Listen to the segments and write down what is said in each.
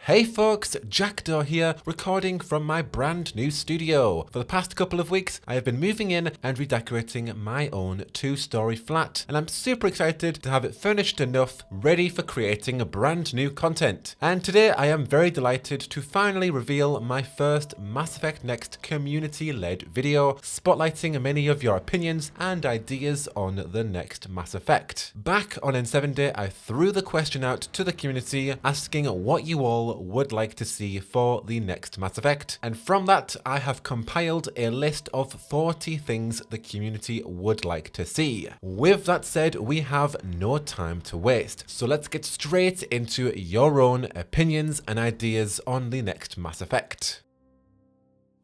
Hey folks, Jackdaw here, recording from my brand new studio. For the past couple of weeks, I have been moving in and redecorating my own 2-story flat, and I'm super excited to have it furnished enough, ready for creating a brand new content. And today I am very delighted to finally reveal my first Mass Effect Next community-led video, spotlighting many of your opinions and ideas on the next Mass Effect. Back on N7 Day, I threw the question out to the community, asking what you all would like to see for the next Mass Effect, and from that I have compiled a list of 40 things the community would like to see. With that said, we have no time to waste, so let's get straight into your own opinions and ideas on the next Mass Effect.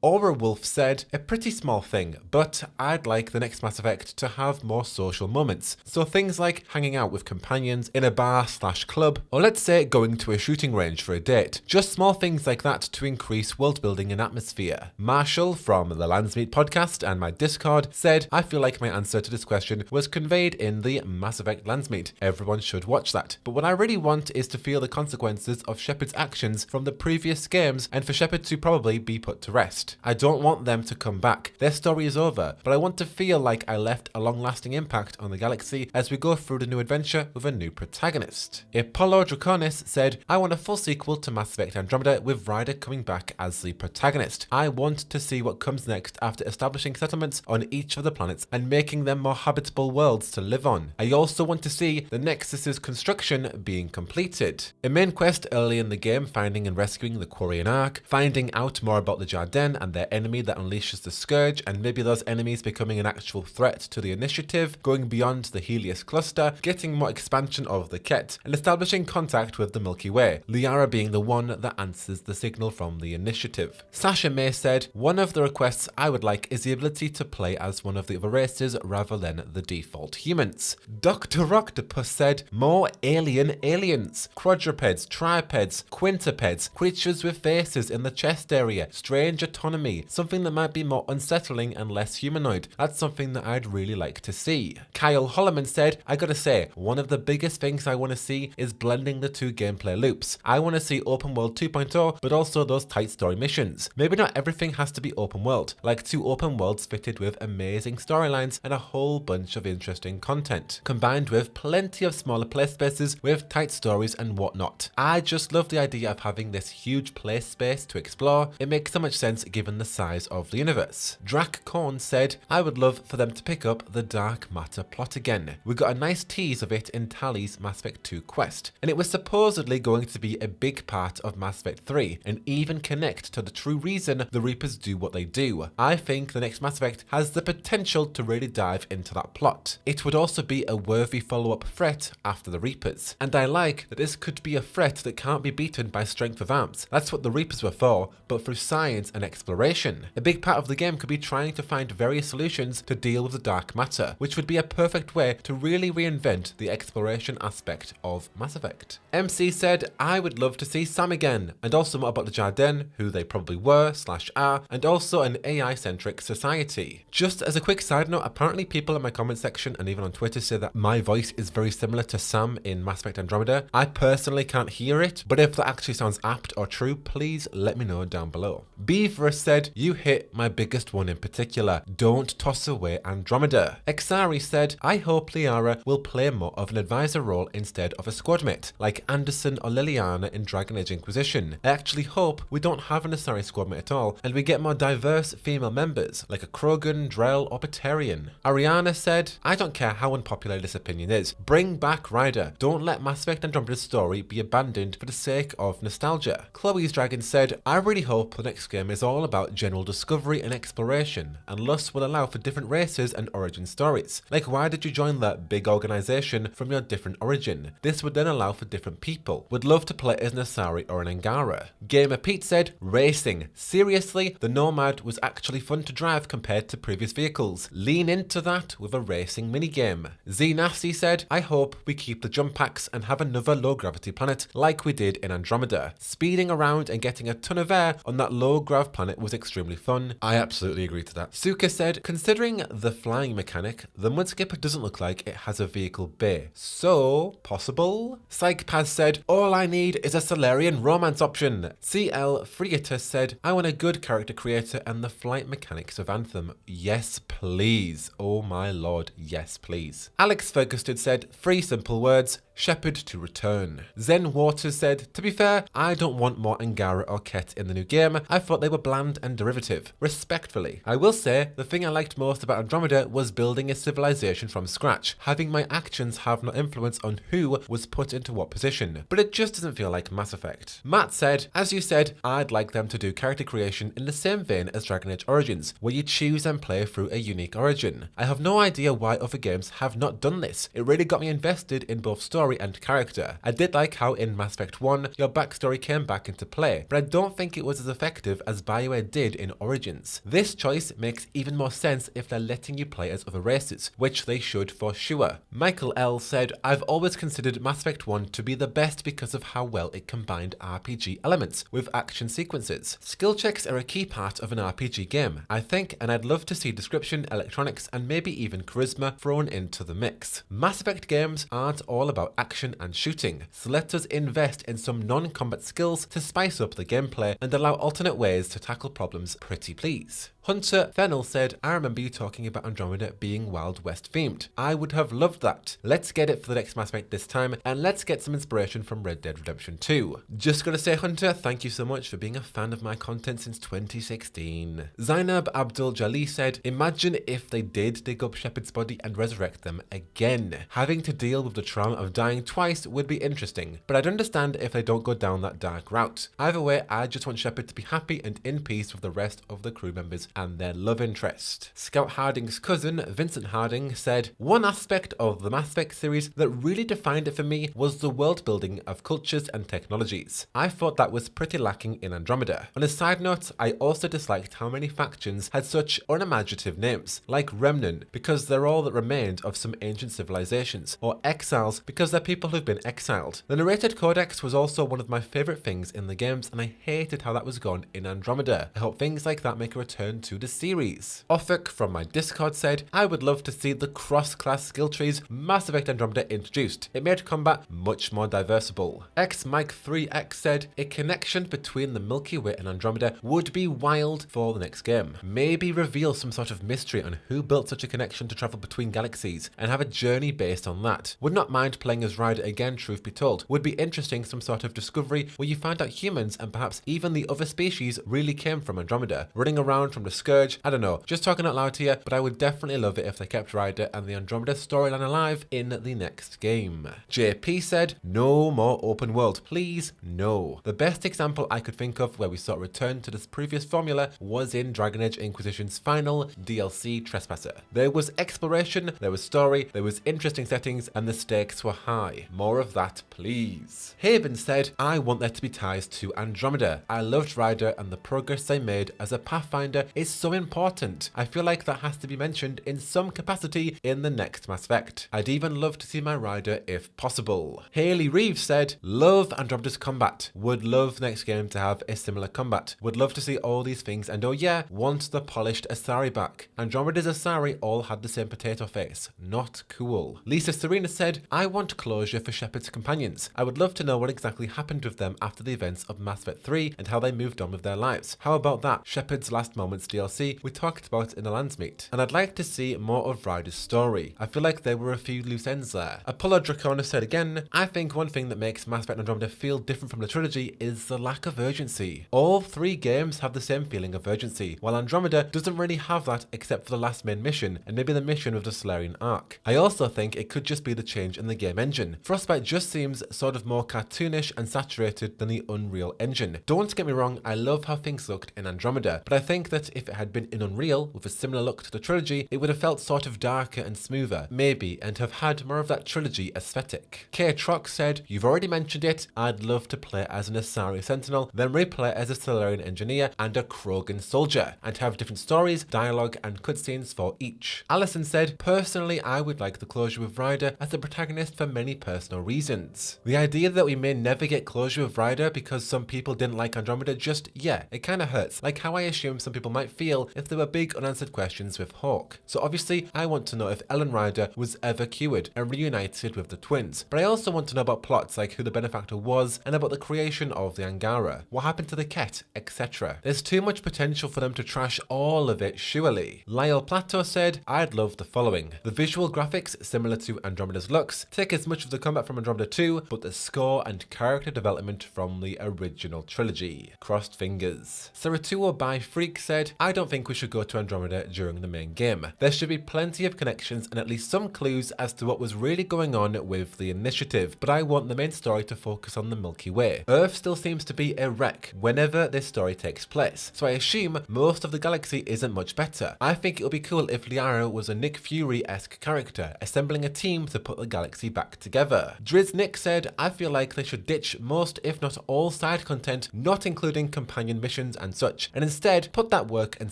Aura Wolf said, a pretty small thing, but I'd like the next Mass Effect to have more social moments. So things like hanging out with companions in a bar/club, or let's say going to a shooting range for a date. Just small things like that to increase world building and atmosphere. Marshall from the Landsmeet podcast and my Discord said, I feel like my answer to this question was conveyed in the Mass Effect Landsmeet. Everyone should watch that. But what I really want is to feel the consequences of Shepard's actions from the previous games and for Shepard to probably be put to rest. I don't want them to come back. Their story is over, but I want to feel like I left a long-lasting impact on the galaxy as we go through the new adventure with a new protagonist. Apollo Draconis said, I want a full sequel to Mass Effect Andromeda with Ryder coming back as the protagonist. I want to see what comes next after establishing settlements on each of the planets and making them more habitable worlds to live on. I also want to see the Nexus's construction being completed. A main quest early in the game, finding and rescuing the Quarian Ark, finding out more about the Jardin and their enemy that unleashes the Scourge, and maybe those enemies becoming an actual threat to the initiative, going beyond the Helios cluster, getting more expansion of the Ket, and establishing contact with the Milky Way, Liara being the one that answers the signal from the initiative. Sasha May said, one of the requests I would like is the ability to play as one of the other races rather than the default humans. Dr. Octopus said, more aliens, quadrupeds, tripeds, quintupeds, creatures with faces in the chest area, strange autonomy, something that might be more unsettling and less humanoid. That's something that I'd really like to see. Kyle Holloman said, I gotta say, one of the biggest things I want to see is blending the two gameplay loops. I want to see open world 2.0, but also those tight story missions. Maybe not everything has to be open world, like 2 open worlds fitted with amazing storylines and a whole bunch of interesting content, combined with plenty of smaller play spaces with tight stories and whatnot. I just love the idea of having this huge play space to explore. It makes so much sense given the size of the universe. Drac Korn said, I would love for them to pick up the dark matter plot again. We got a nice tease of it in Tali's Mass Effect 2 quest, and it was supposedly going to be a big part of Mass Effect 3 and even connect to the true reason the Reapers do what they do. I think the next Mass Effect has the potential to really dive into that plot. It would also be a worthy follow-up threat after the Reapers, and I like that this could be a threat that can't be beaten by strength of arms. That's what the Reapers were for, but through science and exploration. A big part of the game could be trying to find various solutions to deal with the dark matter, which would be a perfect way to really reinvent the exploration aspect of Mass Effect. MC said, I would love to see Sam again, and also more about the Jardin, who they probably were/are, and also an AI-centric society. Just as a quick side note, apparently people in my comment section and even on Twitter say that my voice is very similar to Sam in Mass Effect Andromeda. I personally can't hear it, but if that actually sounds apt or true, please let me know down below. Beaver said, you hit my biggest one in particular. Don't toss away Andromeda. Exari said, I hope Liara will play more of an advisor role instead of a squadmate, like Anderson or Liliana in Dragon Age Inquisition. I actually hope we don't have an Asari squadmate at all, and we get more diverse female members, like a Krogan, Drell, or Batarian. Ariana said, I don't care how unpopular this opinion is. Bring back Ryder. Don't let Mass Effect Andromeda's story be abandoned for the sake of nostalgia. Chloe's Dragon said, I really hope the next game is all about general discovery and exploration, and Lust will allow for different races and origin stories. Like, why did you join that big organization from your different origin? This would then allow for different people. Would love to play as an Asari or an Angara. Gamer Pete said, racing. Seriously, the Nomad was actually fun to drive compared to previous vehicles. Lean into that with a racing minigame. Z Nasty said, I hope we keep the jump packs and have another low gravity planet like we did in Andromeda. Speeding around and getting a ton of air on that low grav planet it was extremely fun. I absolutely agree to that. Suka said, considering the flying mechanic, the Mudskipper doesn't look like it has a vehicle bay. So, possible? Psychpaz said, all I need is a Solarian romance option. CL Frigatus said, I want a good character creator and the flight mechanics of Anthem. Yes, please. Oh my lord, yes, please. Alex Ferguson said, 3 simple words, Shepard to return. Zen Waters said, to be fair, I don't want more Angara or Ket in the new game. I thought they were bland and derivative. Respectfully. I will say, the thing I liked most about Andromeda was building a civilization from scratch, having my actions have no influence on who was put into what position. But it just doesn't feel like Mass Effect. Matt said, as you said, I'd like them to do character creation in the same vein as Dragon Age Origins, where you choose and play through a unique origin. I have no idea why other games have not done this. It really got me invested in both story and character. I did like how in Mass Effect 1 your backstory came back into play, but I don't think it was as effective as BioWare did in Origins. This choice makes even more sense if they're letting you play as other races, which they should for sure. Michael L said, I've always considered Mass Effect 1 to be the best because of how well it combined RPG elements with action sequences. Skill checks are a key part of an RPG game, I think, and I'd love to see description, electronics, and maybe even charisma thrown into the mix. Mass Effect games aren't all about action and shooting, so let us invest in some non-combat skills to spice up the gameplay and allow alternate ways to tackle problems, pretty please. Hunter Fennel said, I remember you talking about Andromeda being Wild West themed. I would have loved that. Let's get it for the next Mass Effect this time, and let's get some inspiration from Red Dead Redemption 2. Just gotta say, Hunter, thank you so much for being a fan of my content since 2016. Zainab Abdul Jali said, imagine if they did dig up Shepard's body and resurrect them again. Having to deal with the trauma of dying twice would be interesting, but I'd understand if they don't go down that dark route. Either way, I just want Shepard to be happy and in peace with the rest of the crew members and their love interest. Scout Harding's cousin, Vincent Harding, said, one aspect of the Mass Effect series that really defined it for me was the world building of cultures and technologies. I thought that was pretty lacking in Andromeda. On a side note, I also disliked how many factions had such unimaginative names, like Remnant because they're all that remained of some ancient civilizations, or Exiles because they're people who've been exiled. The narrated codex was also one of my favourite things in the games, and I hated how that was gone in Andromeda. I hope things like that make a return to the series. Offic from my Discord said, I would love to see the cross-class skill trees Mass Effect Andromeda introduced. It made combat much more diversible. XMike3X said, a connection between the Milky Way and Andromeda would be wild for the next game. Maybe reveal some sort of mystery on who built such a connection to travel between galaxies and have a journey based on that. Would not mind playing as Ryder again, truth be told. Would be interesting, some sort of discovery where you find out humans and perhaps even the other species really came from Andromeda, running around from the Scourge. I don't know, just talking out loud here, but I would definitely love it if they kept Ryder and the Andromeda storyline alive in the next game. JP said, no more open world, please, no. The best example I could think of where we saw a return to this previous formula was in Dragon Age Inquisition's final DLC, Trespasser. There was exploration, there was story, there was interesting settings, and the stakes were high. More of that, please. Haven said, I want there to be ties to Andromeda. I loved Ryder and the progress they made as a Pathfinder is so important. I feel like that has to be mentioned in some capacity in the next Mass Effect. I'd even love to see my Ryder if possible. Haley Reeves said, love Andromeda's combat. Would love next game to have a similar combat. Would love to see all these things, and oh yeah, want the polished Asari back. Andromeda's Asari all had the same potato face. Not cool. Lisa Serena said, I want closure for Shepard's companions. I would love to know what exactly happened with them after the events of Mass Effect 3 and how they moved on with their lives. How about that Shepard's Last Moments DLC we talked about in the Landsmeet? And I'd like to see more of Ryder's story. I feel like there were a few loose ends there. Apollo Dracona said again, I think one thing that makes Mass Effect Andromeda feel different from the trilogy is the lack of urgency. All 3 games have the same feeling of urgency, while Andromeda doesn't really have that except for the last main mission and maybe the mission of the Solarian arc. I also think it could just be the change in the game engine. Frostbite just seems sort of more cartoonish and saturated than the Unreal Engine. Don't get me wrong, I love how things looked in Andromeda, but I think that if it had been in Unreal with a similar look to the trilogy, it would have felt sort of darker and smoother, maybe, and have had more of that trilogy aesthetic. K-Trox said, "You've already mentioned it, I'd love to play as an Asari Sentinel, then replay as a Solarian Engineer and a Krogan Soldier, and have different stories, dialogue, and cutscenes for each." Allison said, "Personally, I would like the closure with Ryder as the protagonist for many personal reasons. The idea that we may never get closure with Ryder because some people didn't like Andromeda, just, yeah, it kinda hurts, like how I assume some people might feel if there were big unanswered questions with Hawk. So obviously, I want to know if Ellen Ryder was ever cured and reunited with the twins, but I also want to know about plots like who the benefactor was and about the creation of the Angara, what happened to the Ket, etc. There's too much potential for them to trash all of it, surely." Lyle Plateau said, "I'd love the following. The visual graphics, similar to Andromeda's looks, take as much of the combat from Andromeda 2, but the score and character development from the original trilogy. Crossed fingers." Saratuo by Freak said, "I don't think we should go to Andromeda during the main game. There should be plenty of connections and at least some clues as to what was really going on with the initiative, but I want the main story to focus on the Milky Way. Earth still seems to be a wreck whenever this story takes place, so I assume most of the galaxy isn't much better. I think it would be cool if Liara was a Nick Fury-esque character, assembling a team to put the galaxy back together." Driz Nick said, "I feel like they should ditch most if not all side content, not including companion missions and such, and instead put that work and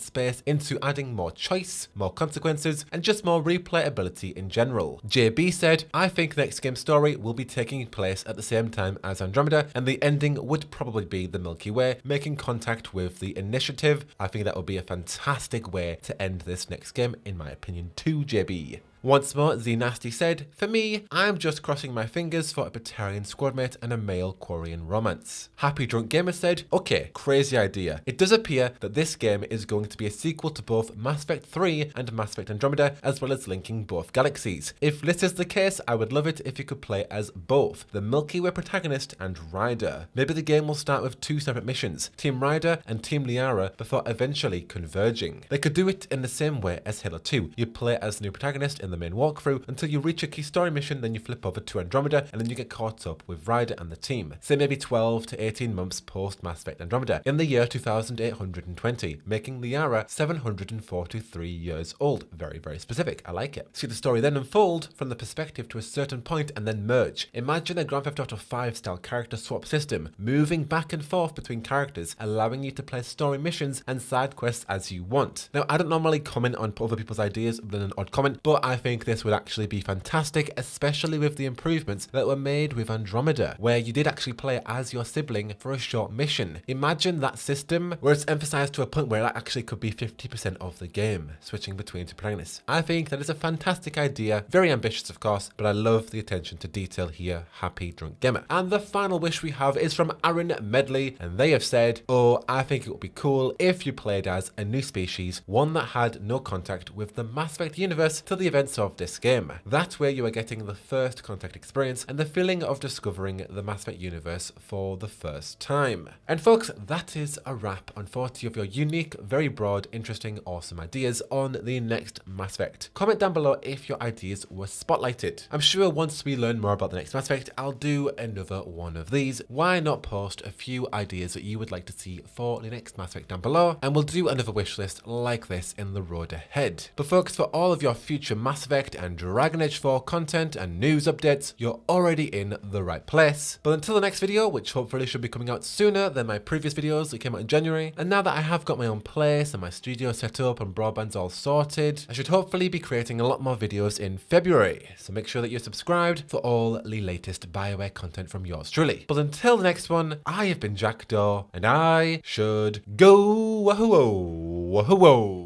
space into adding more choice, more consequences, and just more replayability in general." JB said, "I think the next game's story will be taking place at the same time as Andromeda, and the ending would probably be the Milky Way making contact with the initiative. I think that would be a fantastic way to end this next game, in my opinion too, JB." Once more, Z Nasty said, "For me, I'm just crossing my fingers for a Batarian squadmate and a male Quarian romance." Happy Drunk Gamer said, "Okay, crazy idea. It does appear that this game is going to be a sequel to both Mass Effect 3 and Mass Effect Andromeda, as well as linking both galaxies. If this is the case, I would love it if you could play as both, the Milky Way protagonist and Ryder. Maybe the game will start with 2 separate missions, Team Ryder and Team Liara, before eventually converging. They could do it in the same way as Halo 2. You play as the new protagonist in the main walkthrough until you reach a key story mission, then you flip over to Andromeda, and then you get caught up with Ryder and the team. Say maybe 12 to 18 months post Mass Effect Andromeda, in the year 2820, making Liara 743 years old. Very, very specific. I like it. See the story then unfold from the perspective to a certain point and then merge. Imagine a Grand Theft Auto 5 style character swap system, moving back and forth between characters, allowing you to play story missions and side quests as you want. Now, I don't normally comment on other people's ideas other than an odd comment, but I think this would actually be fantastic, especially with the improvements that were made with Andromeda, where you did actually play as your sibling for a short mission. Imagine that system where it's emphasized to a point where that actually could be 50% of the game, switching between 2 protagonists. I think that is a fantastic idea, very ambitious of course, but I love the attention to detail here. Happy Drunk Gamer. And the final wish we have is from Aaron Medley, and they have said, "Oh, I think it would be cool if you played as a new species, one that had no contact with the Mass Effect universe till the events of this game. That way you are getting the first contact experience and the feeling of discovering the Mass Effect universe for the first time." And folks, that is a wrap on 40 of your unique, very broad, interesting, awesome ideas on the next Mass Effect. Comment down below if your ideas were spotlighted. I'm sure once we learn more about the next Mass Effect, I'll do another one of these. Why not post a few ideas that you would like to see for the next Mass Effect down below, and we'll do another wish list like this in the road ahead. But folks, for all of your future Mass Effect and Dragon Age 4 content and news updates, you're already in the right place. But until the next video, which hopefully should be coming out sooner than my previous videos that came out in January, and now that I have got my own place and my studio set up and broadband's all sorted, I should hopefully be creating a lot more videos in February. So make sure that you're subscribed for all the latest BioWare content from yours truly. But until the next one, I have been Jackdaw, and I should go wahoo.